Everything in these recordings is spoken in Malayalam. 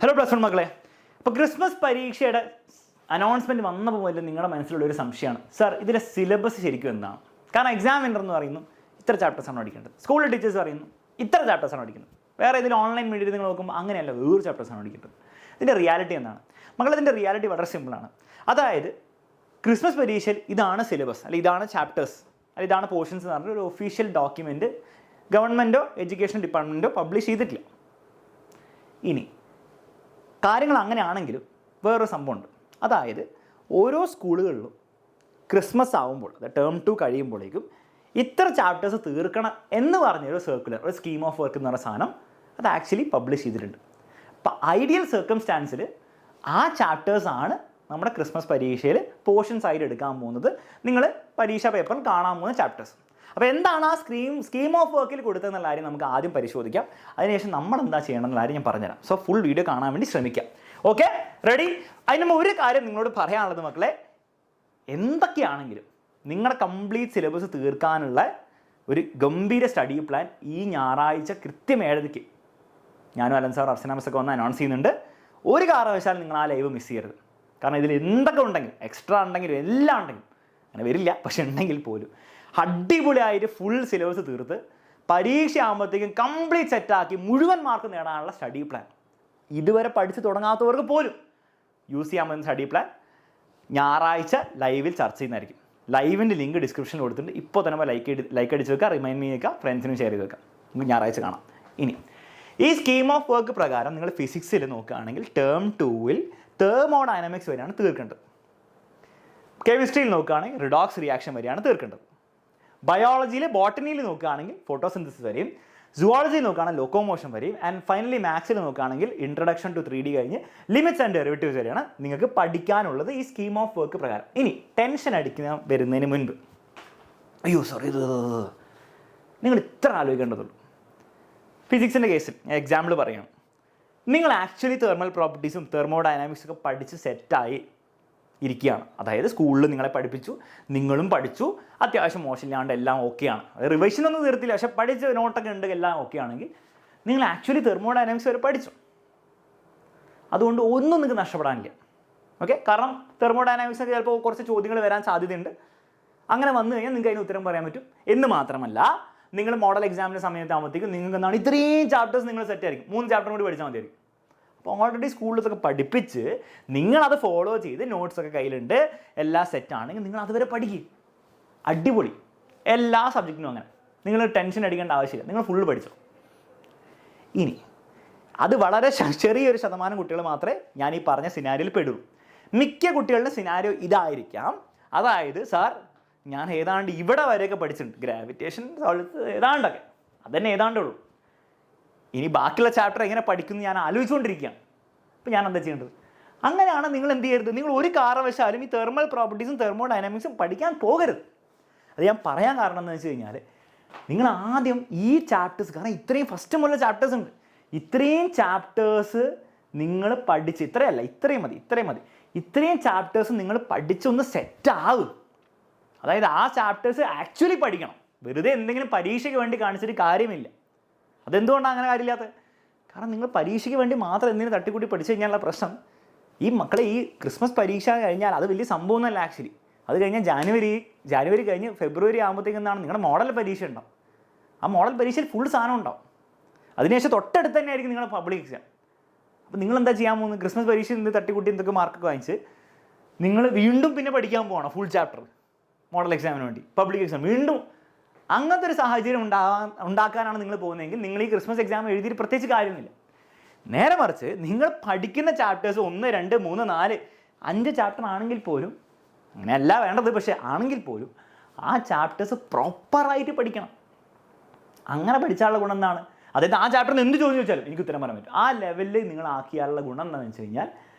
ഹലോ പ്ലസ് വൺ മക്കളെ, ഇപ്പോൾ ക്രിസ്മസ് പരീക്ഷയുടെ അനൗൺസ്മെൻറ്റ് വന്നപ്പോൾ മുതൽ നിങ്ങളുടെ മനസ്സിലുള്ള ഒരു സംശയമാണ്, സാർ ഇതിലെ സിലബസ് ശരിക്കും എന്താണ്? കാരണം എക്സാം വിന്നർ എന്ന് പറയുന്നു ഇത്ര ചാപ്റ്റേഴ്സാണ് പഠിക്കേണ്ടത്, സ്കൂളിലെ ടീച്ചേഴ്സ് പറയുന്നു ഇത്ര ചാപ്റ്റേഴ്സാണ് പഠിക്കുന്നത്, വേറെ ഇതിൽ ഓൺലൈൻ മീഡിയയിൽ നിങ്ങൾ നോക്കുമ്പോൾ അങ്ങനെയല്ല, വേറെ ചാപ്റ്റേഴ്സാണ് പഠിക്കേണ്ടത്. ഇതിൻ്റെ റിയാലിറ്റി എന്താണ് മക്കളെ? ഇതിൻ്റെ റിയാലിറ്റി വളരെ സിമ്പിളാണ്. അതായത് ക്രിസ്മസ് പരീക്ഷയിൽ ഇതാണ് സിലബസ്, അല്ലെങ്കിൽ ഇതാണ് ചാപ്റ്റേഴ്സ്, അല്ലെങ്കിൽ ഇതാണ് പോർഷൻസ് എന്ന് പറഞ്ഞ ഒരു ഒഫീഷ്യൽ ഡോക്യുമെൻറ്റ് ഗവൺമെൻറ്റോ എഡ്യൂക്കേഷൻ ഡിപ്പാർട്ട്മെൻറ്റോ പബ്ലിഷ് ചെയ്തിട്ടില്ല. ഇനി കാര്യങ്ങൾ അങ്ങനെയാണെങ്കിലും വേറൊരു സംഭവമുണ്ട്. അതായത് ഓരോ സ്കൂളുകളിലും ക്രിസ്മസ് ആകുമ്പോൾ, അത് ടേം 2 കഴിയുമ്പോഴേക്കും ഇത്ര ചാപ്റ്റേഴ്സ് തീർക്കണം എന്ന് പറഞ്ഞൊരു സർക്കുലർ, ഒരു സ്കീം ഓഫ് വർക്ക് എന്ന് പറഞ്ഞ സാധനം അത് ആക്ച്വലി പബ്ലിഷ് ചെയ്തിട്ടുണ്ട്. അപ്പം ഐഡിയൽ സർക്കംസ്റ്റാൻസിൽ ആ ചാപ്റ്റേഴ്സാണ് നമ്മുടെ ക്രിസ്മസ് പരീക്ഷയിൽ പോർഷൻസ് ആയിട്ട് എടുക്കാൻ പോകുന്നത്, നിങ്ങൾ പരീക്ഷാ പേപ്പറിൽ കാണാൻ പോകുന്ന ചാപ്റ്റേഴ്സ്. അപ്പോൾ എന്താണ് ആ സ്കീം ഓഫ് വർക്കിൽ കൊടുത്തതെന്നുള്ള കാര്യം നമുക്ക് ആദ്യം പരിശോധിക്കാം. അതിനുശേഷം നമ്മൾ എന്താ ചെയ്യണം എന്നുള്ള കാര്യം ഞാൻ പറഞ്ഞുതരാം. സോ ഫുൾ വീഡിയോ കാണാൻ വേണ്ടി ശ്രമിക്കാം. Okay, ready? അതിന് ഒരു കാര്യം നിങ്ങളോട് പറയാനുള്ളത് മക്കളെ, എന്തൊക്കെയാണെങ്കിലും നിങ്ങളുടെ കംപ്ലീറ്റ് സിലബസ് തീർക്കാനുള്ള ഒരു ഗംഭീര സ്റ്റഡി പ്ലാൻ ഈ ഞായറാഴ്ച കൃത്യം 7:00 ഞാനും അലൻ സാർ അർച്ചനാമസൊക്കെ വന്ന് അനൗൺസ് ചെയ്യുന്നുണ്ട്. ഒരു കാരണവശാലും നിങ്ങൾ ആ ലൈവ് മിസ് ചെയ്യരുത്. കാരണം ഇതിൽ എന്തൊക്കെ ഉണ്ടെങ്കിലും, എക്സ്ട്രാ ഉണ്ടെങ്കിലും എല്ലാം ഉണ്ടെങ്കിലും, അങ്ങനെ വരില്ല പക്ഷെ ഉണ്ടെങ്കിൽ പോലും അടിപൊളിയായിട്ട് ഫുൾ സിലബസ് തീർത്ത് പരീക്ഷ ആകുമ്പോഴത്തേക്കും കംപ്ലീറ്റ് സെറ്റാക്കി മുഴുവൻ മാർക്ക് നേടാനുള്ള സ്റ്റഡി പ്ലാൻ ഇതുവരെ പഠിച്ച് തുടങ്ങാത്തവർക്ക് പോലും യൂസ് ചെയ്യാൻ പറ്റുന്ന സ്റ്റഡി പ്ലാൻ ഞായറാഴ്ച ലൈവിൽ ചർച്ച ചെയ്യുന്നതായിരിക്കും. ലൈവിൻ്റെ ലിങ്ക് ഡിസ്ക്രിപ്ഷനിൽ കൊടുത്തിട്ടുണ്ട്. ഇപ്പോൾ തന്നെ ലൈക്ക് അടിച്ച് വെക്കുക, റിമൈൻഡ് മീ വെക്കുക, ഫ്രണ്ട്സിനും ഷെയർ ചെയ്ത് വെക്കുക. നമുക്ക് ഞായറാഴ്ച കാണാം. ഇനി ഈ സ്കീം ഓഫ് വർക്ക് പ്രകാരം നിങ്ങൾ ഫിസിക്സിൽ നോക്കുകയാണെങ്കിൽ ടേം 2 തെർമോഡൈനാമിക്സ് വരെയാണ് തീർക്കേണ്ടത്. കെമിസ്ട്രിയിൽ നോക്കുകയാണെങ്കിൽ റിഡോക്സ് റിയാക്ഷൻ വരെയാണ് തീർക്കേണ്ടത്. ബയോളജിയിൽ ബോട്ടണിയിൽ നോക്കുകയാണെങ്കിൽ ഫോട്ടോസിന്തസിസ് വരെയും, സുവോളജിയിൽ നോക്കുകയാണെങ്കിൽ ലോക്കോമോഷൻ വരെയും, ആൻഡ് ഫൈനലി മാത്സിൽ നോക്കുകയാണെങ്കിൽ ഇൻട്രഡക്ഷൻ ടു 3D കഴിഞ്ഞ് ലിമിറ്റ്സ് ആൻഡ് ഡെറിവേറ്റീവ്സ് വരെയാണ് നിങ്ങൾക്ക് പഠിക്കാനുള്ളത് ഈ സ്കീം ഓഫ് വർക്ക് പ്രകാരം. ഇനി ടെൻഷൻ അടിക്കുന്ന വരുന്നതിന് മുൻപ്, അയ്യോ സോറി, നിങ്ങൾ ഇത്ര ആലോചിക്കേണ്ടതുള്ളൂ. ഫിസിക്സിൻ്റെ കേസിൽ എക്സാമ്പിൾ പറയണം, നിങ്ങൾ ആക്ച്വലി തെർമൽ പ്രോപ്പർട്ടീസും തെർമോഡൈനാമിക്സും ഒക്കെ പഠിച്ച് സെറ്റായി ഇരിക്കുകയാണ്. അതായത് സ്കൂളിൽ നിങ്ങളെ പഠിപ്പിച്ചു, നിങ്ങളും പഠിച്ചു, അത്യാവശ്യം മോശമില്ലാണ്ട് എല്ലാം ഓക്കെയാണ്. അത് റിവിഷനൊന്നും തീർത്തില്ല, പക്ഷേ പഠിച്ച നോട്ടൊക്കെ ഉണ്ട്, എല്ലാം ഓക്കെ ആണെങ്കിൽ നിങ്ങൾ ആക്ച്വലി തെർമോഡൈനാമിക്സ് വരെ പഠിച്ചു. അതുകൊണ്ട് ഒന്നും നിങ്ങൾക്ക് നഷ്ടപ്പെടാനില്ല. ഓക്കെ, കാരണം തെർമോഡൈനാമിക്സൊക്കെ ചിലപ്പോൾ കുറച്ച് ചോദ്യങ്ങൾ വരാൻ സാധ്യതയുണ്ട്. അങ്ങനെ വന്നു കഴിഞ്ഞാൽ നിങ്ങൾക്ക് അതിന് ഉത്തരം പറയാൻ പറ്റും. എന്ന് മാത്രമല്ല, നിങ്ങൾ മോഡൽ എക്സാമിൻ്റെ സമയത്താകുമ്പോഴത്തേക്കും നിങ്ങൾക്ക് എന്താണ് ഇത്രയും ചാപ്റ്റേഴ്സ് നിങ്ങൾ സെറ്റ് ആയിരിക്കും. 3 ചാപ്റ്റർ കൂടി പഠിച്ചാൽ മതിയായിരിക്കും. അപ്പോൾ ഓൾറെഡി സ്കൂളിലൊക്കെ പഠിപ്പിച്ച് നിങ്ങളത് ഫോളോ ചെയ്ത് നോട്ട്സൊക്കെ കയ്യിലുണ്ട്, എല്ലാം സെറ്റാണെങ്കിൽ നിങ്ങൾ അതുവരെ പഠിക്കും. അടിപൊളി. എല്ലാ സബ്ജക്റ്റിനും അങ്ങനെ. നിങ്ങൾ ടെൻഷൻ അടിക്കേണ്ട ആവശ്യമില്ല, നിങ്ങൾ ഫുള്ള് പഠിച്ചോ. ഇനി അത് വളരെ ചെറിയൊരു ശതമാനം കുട്ടികൾ മാത്രമേ ഞാൻ ഈ പറഞ്ഞ സിനാരിയോയിൽ പെടുള്ളൂ. മിക്ക കുട്ടികളുടെ സിനാരിയോ ഇതായിരിക്കാം. അതായത് സാർ ഞാൻ ഏതാണ്ട് ഇവിടെ വരെയൊക്കെ പഠിച്ചിട്ടുണ്ട്, ഗ്രാവിറ്റേഷൻ ഏതാണ്ടൊക്കെ, അതന്നെ ഏതാണ്ടേ ഉള്ളൂ. ഇനി ബാക്കിയുള്ള ചാപ്റ്റർ എങ്ങനെ പഠിക്കുന്നു ഞാൻ ആലോചിച്ചുകൊണ്ടിരിക്കുകയാണ്. അപ്പോൾ ഞാൻ എന്താ ചെയ്യേണ്ടത്? അങ്ങനെയാണ് നിങ്ങൾ എന്ത് ചെയ്യരുത്. നിങ്ങൾ ഒരു കാരണവശാലും ഈ തെർമൽ പ്രോപ്പർട്ടീസും തെർമോഡൈനാമിക്സും പഠിക്കാൻ പോകരുത്. അത് ഞാൻ പറയാൻ കാരണം എന്ന് വെച്ച് കഴിഞ്ഞാൽ, നിങ്ങൾ ആദ്യം ഈ ചാപ്റ്റേഴ്സ്, കാരണം ഇത്രയും ഫസ്റ്റ് മുതലുള്ള ചാപ്റ്റേഴ്സ് ഉണ്ട്, ഇത്രയും ചാപ്റ്റേഴ്സ് നിങ്ങൾ പഠിച്ച്, ഇത്രയും മതി, ഇത്രയും ചാപ്റ്റേഴ്സ് നിങ്ങൾ പഠിച്ചൊന്ന് സെറ്റാകും. അതായത് ആ ചാപ്റ്റേഴ്സ് ആക്ച്വലി പഠിക്കണം. വെറുതെ എന്തെങ്കിലും പരീക്ഷയ്ക്ക് വേണ്ടി കാണിച്ചിട്ട് കാര്യമില്ല. അതെന്തുകൊണ്ടാണ് അങ്ങനെ കാര്യമില്ലാത്തത്? കാരണം നിങ്ങൾ പരീക്ഷയ്ക്ക് വേണ്ടി മാത്രം എന്തെങ്കിലും തട്ടിക്കൂട്ടി പഠിച്ചു കഴിഞ്ഞാലുള്ള പ്രശ്നം, ഈ മക്കളെ ഈ ക്രിസ്മസ് പരീക്ഷ കഴിഞ്ഞാൽ അത് വലിയ സംഭവമൊന്നുമല്ല ആക്ച്വലി. അത് കഴിഞ്ഞാൽ ജാനുവരി കഴിഞ്ഞ് ഫെബ്രുവരി ആകുമ്പോഴത്തേക്കും എന്താണ് നിങ്ങളുടെ മോഡൽ പരീക്ഷ ഉണ്ടാവും. ആ മോഡൽ പരീക്ഷയിൽ ഫുൾ സാധനം ഉണ്ടാവും. അതിനുശേഷം തൊട്ടടുത്ത് തന്നെ ആയിരിക്കും നിങ്ങളുടെ പബ്ലിക് എക്സാം. അപ്പോൾ നിങ്ങൾ എന്താ ചെയ്യാൻ പോകുന്നത്? ക്രിസ്മസ് പരീക്ഷ നിന്ന് തട്ടിക്കൂട്ടി എന്തൊക്കെ മാർക്കൊക്കെ വാങ്ങിച്ച് നിങ്ങൾ വീണ്ടും പിന്നെ പഠിക്കാൻ പോകണം ഫുൾ ചാപ്റ്റർ മോഡൽ എക്സാമിന് വേണ്ടി, പബ്ലിക് എക്സാം വീണ്ടും. അങ്ങനത്തെ ഒരു സാഹചര്യം ഉണ്ടാക്കാനാണ് നിങ്ങൾ പോകുന്നതെങ്കിൽ നിങ്ങൾ ഈ ക്രിസ്മസ് എക്സാം എഴുതിയിട്ട് പ്രത്യേകിച്ച് കാര്യമൊന്നുമില്ല. നേരെ മറിച്ച് നിങ്ങൾ പഠിക്കുന്ന ചാപ്റ്റേഴ്സ് 1, 2, 3, 4, 5 ചാപ്റ്റർ ആണെങ്കിൽ പോലും, അങ്ങനെയല്ല വേണ്ടത്, പക്ഷേ ആണെങ്കിൽ പോലും ആ ചാപ്റ്റേഴ്സ് പ്രോപ്പറായിട്ട് പഠിക്കണം. അങ്ങനെ പഠിച്ചാലുള്ള ഗുണം എന്താണ്? അതായത് ആ ചാപ്റ്ററിന് എന്ത് ചോദ്യം ചോദിച്ചാലും എനിക്ക് ഉത്തരം പറയാൻ പറ്റും. ആ ലെവലിൽ നിങ്ങൾ ആക്കിയാലുള്ള ഗുണം എന്താണെന്ന് വെച്ച് കഴിഞ്ഞാൽ,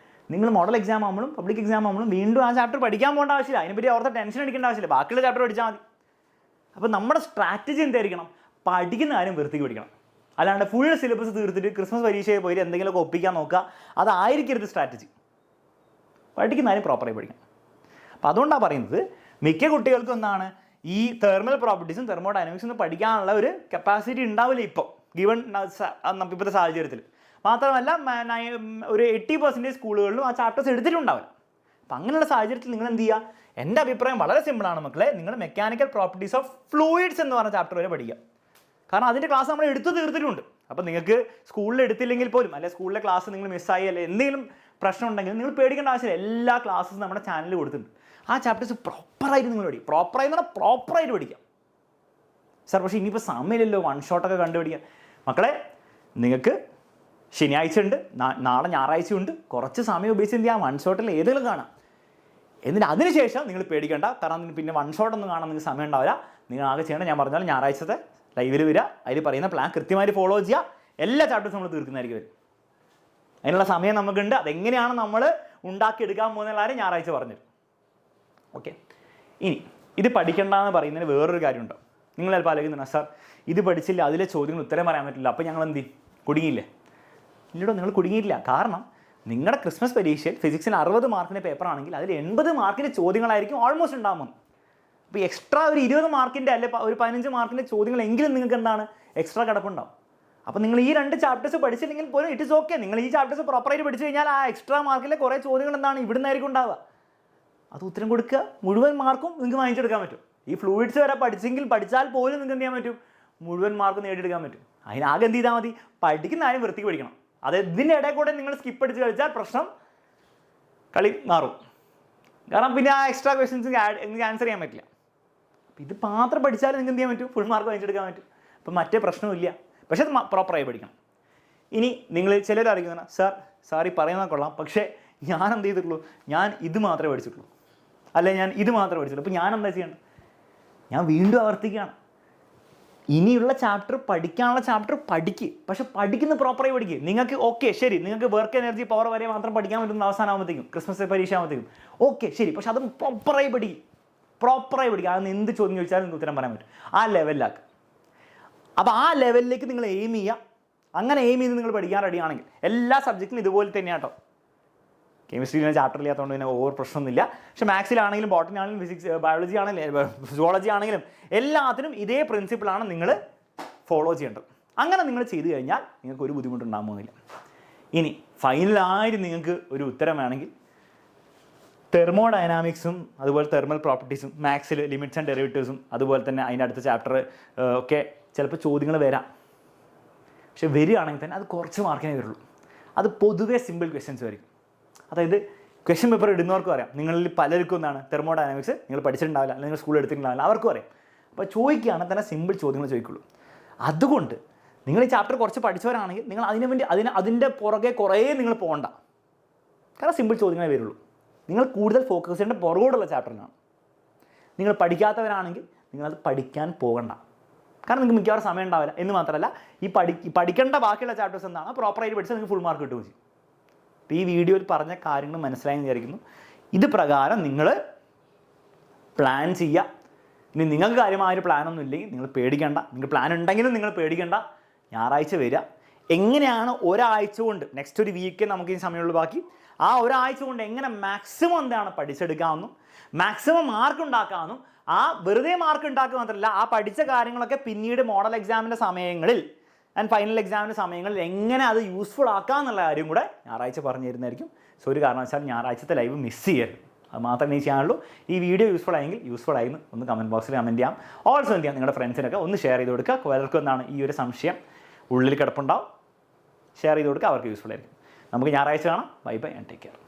നിങ്ങൾ മോഡൽ എക്സാം ആകുമ്പോഴും പബ്ലിക് എക്സാം ആകുമ്പോഴും വീണ്ടും ആ ചാപ്റ്റർ പഠിക്കാൻ പോകേണ്ട ആവശ്യമില്ല. അതിനെപ്പറ്റി ഓർത്ത് ടെൻഷൻ അടിക്കേണ്ട ആവശ്യമില്ല. ബാക്കിയുള്ള ചാപ്റ്റർ പഠിച്ചാൽ മതി. അപ്പോൾ നമ്മുടെ സ്ട്രാറ്റജി എന്തായിരിക്കണം? പഠിക്കുന്ന കാര്യം വൃത്തിക്ക് പഠിക്കണം. അല്ലാണ്ട് ഫുൾ സിലബസ് തീർത്തിട്ട് ക്രിസ്മസ് പരീക്ഷയിൽ പോയിട്ട് എന്തെങ്കിലുമൊക്കെ ഒപ്പിക്കാൻ നോക്കുക, അതായിരിക്കരുത് സ്ട്രാറ്റജി. പഠിക്കുന്ന കാര്യം പ്രോപ്പറായി പഠിക്കണം. അപ്പോൾ അതുകൊണ്ടാണ് പറയുന്നത്, മിക്ക കുട്ടികൾക്കും എന്താണ് ഈ തെർമൽ പ്രോപ്പർട്ടീസും തെർമോഡൈനാമിക്സും പഠിക്കാനുള്ള ഒരു കപ്പാസിറ്റി ഉണ്ടാവില്ല ഇപ്പോൾ, ഗിവൺ ഇപ്പോഴത്തെ സാഹചര്യത്തിൽ. മാത്രമല്ല ഒരു 80% സ്കൂളുകളിലും ആ ചാപ്റ്റേഴ്സ് എടുത്തിട്ടുണ്ടാവില്ല. അപ്പം അങ്ങനെയുള്ള സാഹചര്യത്തിൽ നിങ്ങൾ എന്ത് ചെയ്യുക? എൻ്റെ അഭിപ്രായം വളരെ സിമ്പിളാണ് മക്കളെ, നിങ്ങൾ മെക്കാനിക്കൽ പ്രോപ്പർട്ടീസ് ഓഫ് ഫ്ലൂയിഡ്സ് എന്ന് പറഞ്ഞ ചാപ്റ്റർ വരെ പഠിക്കുക. കാരണം അതിൻ്റെ ക്ലാസ് നമ്മൾ എടുത്തു തീർത്തിട്ടുണ്ട്. അപ്പോൾ നിങ്ങൾക്ക് സ്കൂളിൽ എടുത്തില്ലെങ്കിൽ പോലും, അല്ലെങ്കിൽ സ്കൂളിലെ ക്ലാസ് നിങ്ങൾ മിസ്സായി, അല്ലെങ്കിൽ എന്തെങ്കിലും പ്രശ്നം ഉണ്ടെങ്കിൽ നിങ്ങൾ പേടിക്കേണ്ട ആവശ്യമില്ല. എല്ലാ ക്ലാസ്സും നമ്മുടെ ചാനലിൽ കൊടുത്തിട്ടുണ്ട്. ആ ചാപ്റ്റേഴ്സ് പ്രോപ്പറായിട്ട് നിങ്ങൾ പഠിക്കും. പ്രോപ്പറായിട്ട് പഠിക്കാം സാർ. പക്ഷേ ഇനിയിപ്പോൾ സമയമില്ലല്ലോ വൺ ഷോട്ടൊക്കെ കണ്ടുപിടിക്കാം. മക്കളെ, നിങ്ങൾക്ക് ശനിയാഴ്ച ഉണ്ട്, നാളെ ഞായറാഴ്ച ഉണ്ട്, കുറച്ച് സമയം ഉപയോഗിച്ച് എന്ത് ചെയ്യാം? വൺ ഷോട്ടിൽ ഏതെങ്കിലും കാണാം. എന്നിട്ട് അതിനുശേഷം നിങ്ങൾ പേടിക്കേണ്ട. കാരണം പിന്നെ വൺ ഷോട്ടൊന്നും കാണാൻ നിങ്ങൾക്ക് സമയം ഉണ്ടാവില്ല. നിങ്ങൾ ആകെ ചെയ്യേണ്ട, ഞാൻ പറഞ്ഞാൽ ഞായറാഴ്ചത്തെ ലൈവിൽ വരിക, അതിൽ പറയുന്ന പ്ലാൻ കൃത്യമായിട്ട് ഫോളോ ചെയ്യുക. എല്ലാ ചാപ്റ്റേഴ്സും നമ്മൾ തീർക്കുന്നതായിരിക്കും വരും. അതിനുള്ള സമയം നമുക്കുണ്ട്. അതെങ്ങനെയാണ് നമ്മൾ ഉണ്ടാക്കിയെടുക്കാൻ പോകുന്ന കാര്യം ഞായറാഴ്ച പറഞ്ഞു. ഓക്കെ, ഇനി ഇത് പഠിക്കേണ്ടെന്ന് പറയുന്നതിന് വേറൊരു കാര്യമുണ്ടോ? നിങ്ങൾ ചിലപ്പോൾ ആലോചിക്കുന്നുണ്ടോ, സാർ ഇത് പഠിച്ചില്ല, അതിലെ ചോദ്യങ്ങൾ ഉത്തരം പറയാൻ പറ്റില്ല, അപ്പോൾ ഞങ്ങൾ എന്ത് ചെയ്യും? കുടുങ്ങിയില്ലേ? ഇല്ലടോ, നിങ്ങൾ കുടുങ്ങിയിട്ടില്ല. കാരണം നിങ്ങളുടെ ക്രിസ്മസ് പരീക്ഷയിൽ ഫിസിക്സിന് 60 മാർക്കിൻ്റെ പേപ്പറാണെങ്കിൽ അതിൽ 80 മാർക്കിൻ്റെ ചോദ്യങ്ങളായിരിക്കും ഓൾമോസ്റ്റ് ഉണ്ടാകുന്നത്. അപ്പോൾ എക്സ്ട്രാ ഒരു 20 മാർക്കിൻ്റെ അല്ലെ ഒരു 15 മാർക്കിൻ്റെ ചോദ്യങ്ങളെങ്കിലും നിങ്ങൾക്ക് എന്താണ് എക്സ്ട്രാ കിടപ്പുണ്ടാവും. അപ്പോൾ നിങ്ങൾ ഈ 2 ചാപ്റ്റേഴ്സ് പഠിച്ചില്ലെങ്കിൽ പോലും ഇറ്റ് ഇസ് ഓക്കെ. നിങ്ങൾ ഈ ചാപ്റ്റേഴ്സ് പ്രോപ്പറായിട്ട് പഠിച്ചു കഴിഞ്ഞാൽ ആ എക്സ്ട്രാ മാർക്കിലെ കുറേ ചോദ്യങ്ങൾ എന്താണ് ഇവിടുന്നായിരിക്കും ഉണ്ടാവുക. അത് ഉത്തരം കൊടുക്കുക, മുഴുവൻ മാർക്കും നിങ്ങൾക്ക് വാങ്ങിച്ചെടുക്കാൻ പറ്റും. ഈ ഫ്ലൂയിഡ്സ് വരെ പഠിച്ചാൽ പോലും നിങ്ങൾക്ക് എന്ത് ചെയ്യാൻ പറ്റും? മുഴുവൻ മാർക്ക് നേടിയെടുക്കാൻ പറ്റും. അതിനാകെ എന്ത് ചെയ്താൽ മതി? പഠിക്കുന്ന കാര്യം വൃത്തിക്ക് പഠിക്കണം. അത് ഇതിൻ്റെ ഇടയിൽ കൂടെ നിങ്ങൾ സ്കിപ്പ് അടിച്ച് കളിച്ചാൽ പ്രശ്നം കളി മാറും. കാരണം പിന്നെ ആ എക്സ്ട്രാ ക്വസ്റ്റ്യൻസ് നിങ്ങൾക്ക് ആൻസർ ചെയ്യാൻ പറ്റില്ല. അപ്പോൾ ഇത് മാത്രം പഠിച്ചാൽ നിങ്ങൾക്ക് എന്ത് ചെയ്യാൻ പറ്റും? ഫുൾ മാർക്ക് വാങ്ങിച്ചെടുക്കാൻ പറ്റും. അപ്പം മറ്റേ പ്രശ്നമില്ല. പക്ഷേ അത് പ്രോപ്പറായി പഠിക്കണം. ഇനി നിങ്ങൾ ചിലർ അറിയിക്കുന്ന, സാർ ഈ പറയുന്നത് കൊള്ളാം, പക്ഷേ ഞാൻ എന്ത് ചെയ്തിട്ടുള്ളൂ? ഞാൻ ഇത് മാത്രമേ പഠിച്ചിട്ടുള്ളൂ, അല്ലെ ഞാൻ ഇത് മാത്രമേ പഠിച്ചിട്ടുള്ളൂ. അപ്പോൾ ഞാൻ എന്താ ചെയ്യേണ്ടത്? ഞാൻ വീണ്ടും ആവർത്തിക്കുകയാണ്. ഇനിയുള്ള ചാപ്റ്റർ പഠിക്കാനുള്ള ചാപ്റ്റർ പഠിക്കുക. പക്ഷെ പഠിക്കുന്ന പ്രോപ്പറായി പഠിക്കുക. നിങ്ങൾക്ക് ഓക്കെ ശരി, നിങ്ങൾക്ക് വർക്ക് എനർജി പവർ വരെ മാത്രം പഠിക്കാൻ പറ്റുന്ന അവസാനമാകുമ്പോഴത്തേക്കും, ക്രിസ്മസ് പരീക്ഷ ആകുമ്പോഴത്തേക്കും ഓക്കെ ശരി. പക്ഷെ അത് പ്രോപ്പറായി പഠിക്കുക. അതൊന്ന് എന്ത് ചോദ്യം ചോദിച്ചാലും നിങ്ങൾക്ക് ഉത്തരം പറയാൻ പറ്റും. ആ ലെവലിലാക്കുക. അപ്പോൾ ആ ലെവലിലേക്ക് നിങ്ങൾ എയിം ചെയ്യുക. അങ്ങനെ എയിം ചെയ്ത് നിങ്ങൾ പഠിക്കാൻ റെഡിയാണെങ്കിൽ എല്ലാ സബ്ജക്റ്റിലും ഇതുപോലെ തന്നെയാണ് കേട്ടോ. കെമിസ്ട്രിയിലെ ചാപ്റ്റർ ഇല്ലാത്തതുകൊണ്ട് പിന്നെ ഓവർ പ്രശ്നമൊന്നുമില്ല. പക്ഷേ മാത്സിലാണെങ്കിലും ബോട്ടണി ആണെങ്കിലും ഫിസിക്സ് ബയോളജി ആണെങ്കിലും സുവോളജി ആണെങ്കിലും എല്ലാത്തിനും ഇതേ പ്രിൻസിപ്പിളാണ് നിങ്ങൾ ഫോളോ ചെയ്യേണ്ടത്. അങ്ങനെ നിങ്ങൾ ചെയ്തു കഴിഞ്ഞാൽ നിങ്ങൾക്ക് ഒരു ബുദ്ധിമുട്ടുണ്ടാകാൻ പോകുന്നില്ല. ഇനി ഫൈനലായിട്ട് നിങ്ങൾക്ക് ഒരു ഉത്തരം വേണമെങ്കിൽ തെർമോഡൈനാമിക്സും അതുപോലെ തെർമൽ പ്രോപ്പർട്ടീസും മാത്സിൽ ലിമിറ്റ്സ് ആൻഡ് ഡെറിവേറ്റീവ്സും അതുപോലെ തന്നെ അതിൻ്റെ അടുത്ത ചാപ്റ്റർ ഒക്കെ ചിലപ്പോൾ ചോദ്യങ്ങൾ വരാം. പക്ഷെ വരികയാണെങ്കിൽ തന്നെ അത് കുറച്ച് മാർക്കിനേ വരുള്ളൂ. അത് പൊതുവേ സിമ്പിൾ ക്വസ്റ്റ്യൻസ് ആയിരിക്കും. അതായത് ക്വസ്റ്റ്യൻ പേപ്പർ ഇടുന്നവർക്കും അറിയാം. നിങ്ങളിൽ പലർക്കും എന്താണ് തെർമോഡൈനാമിക്സ് നിങ്ങൾ പഠിച്ചിട്ടുണ്ടാവില്ല, അല്ലെങ്കിൽ നിങ്ങൾ സ്കൂളിൽ എടുത്തിട്ടുണ്ടാവില്ല, അവർക്കും അറിയാം. അപ്പോൾ ചോദിക്കുകയാണെങ്കിൽ തന്നെ സിമ്പിൾ ചോദ്യങ്ങൾ ചോദിക്കുള്ളൂ. അതുകൊണ്ട് നിങ്ങൾ ഈ ചാപ്റ്റർ കുറച്ച് പഠിച്ചവരാണെങ്കിൽ നിങ്ങൾ അതിൻ്റെ പുറകെ കുറേ നിങ്ങൾ പോകണ്ട. കാരണം സിമ്പിൾ ചോദ്യങ്ങളേ വരുള്ളൂ. നിങ്ങൾ കൂടുതൽ ഫോക്കസ് ചെയ്യേണ്ട പുറകോടുള്ള ചാപ്റ്ററിനാണ്. നിങ്ങൾ പഠിക്കാത്തവരാണെങ്കിൽ നിങ്ങളത് പഠിക്കാൻ പോകണ്ട. കാരണം നിങ്ങൾക്ക് മിക്കവാറും സമയം ഉണ്ടാവില്ല. എന്ന് മാത്രമല്ല ഈ പഠിക്കേണ്ട ബാക്കിയുള്ള ചാപ്റ്റേഴ്സ് എന്താണ് പ്രോപ്പറായിട്ട് പഠിച്ചാൽ നിങ്ങൾക്ക് ഫുൾ മാർക്ക് കിട്ടുകയും ചെയ്യും. അപ്പോൾ ഈ വീഡിയോയിൽ പറഞ്ഞ കാര്യങ്ങൾ മനസ്സിലായെന്ന് വിചാരിക്കുന്നു. ഇത് പ്രകാരം നിങ്ങൾ പ്ലാൻ ചെയ്യുക. ഇനി നിങ്ങൾക്ക് കാര്യമായൊരു പ്ലാനൊന്നും ഇല്ലെങ്കിൽ നിങ്ങൾ പേടിക്കേണ്ട. നിങ്ങൾക്ക് പ്ലാൻ ഉണ്ടെങ്കിലും നിങ്ങൾ പേടിക്കേണ്ട. ഞായറാഴ്ച വരിക. എങ്ങനെയാണ് ഒരാഴ്ച കൊണ്ട്, നെക്സ്റ്റ് ഒരു വീക്ക് നമുക്ക് ഈ സമയമുള്ളൂ ബാക്കി, ആ ഒരാഴ്ച കൊണ്ട് എങ്ങനെ മാക്സിമം എന്താണ് പഠിച്ചെടുക്കാമെന്നും മാക്സിമം മാർക്ക് ഉണ്ടാക്കാമെന്നും, ആ വെറുതെ മാർക്ക് ഉണ്ടാക്കുക മാത്രമല്ല ആ പഠിച്ച കാര്യങ്ങളൊക്കെ പിന്നീട് മോഡൽ എക്സാമിൻ്റെ സമയങ്ങളിൽ ആൻഡ് ഫൈനൽ എക്സാമിൻ്റെ സമയങ്ങളിൽ എങ്ങനെ അത് യൂസ്ഫുൾ ആക്കാം എന്നുള്ള കാര്യം കൂടെ ഞായറാഴ്ച പറഞ്ഞു തരുന്നതായിരിക്കും. സോ ഒരു കാരണവശാലും ഞായറാഴ്ചത്തെ ലൈവ് മിസ് ചെയ്യരുത്. അത് മാത്രമേ ചെയ്യാനുള്ളൂ. ഈ വീഡിയോ യൂസ്ഫുൾ ആയെങ്കിൽ യൂസ്ഫുൾ ആയിരുന്നു ഒന്ന് കമൻറ്റ് ബോക്സിൽ കമൻറ്റ് ചെയ്യാം. ഓൾസോ എന്ത് ചെയ്യാം, നിങ്ങളുടെ ഫ്രണ്ട്സിനൊക്കെ ഒന്ന് ഷെയർ ചെയ്ത് കൊടുക്കുക. പലർക്കും എന്താണ് ഈ ഒരു സംശയം ഉള്ളിൽ കിടപ്പുണ്ടാവും. ഷെയർ ചെയ്ത് കൊടുക്കുക, അവർക്ക് യൂസ്ഫുൾ ആയിരിക്കും. നമുക്ക് ഞായറാഴ്ച കാണാം. Bye bye and take care.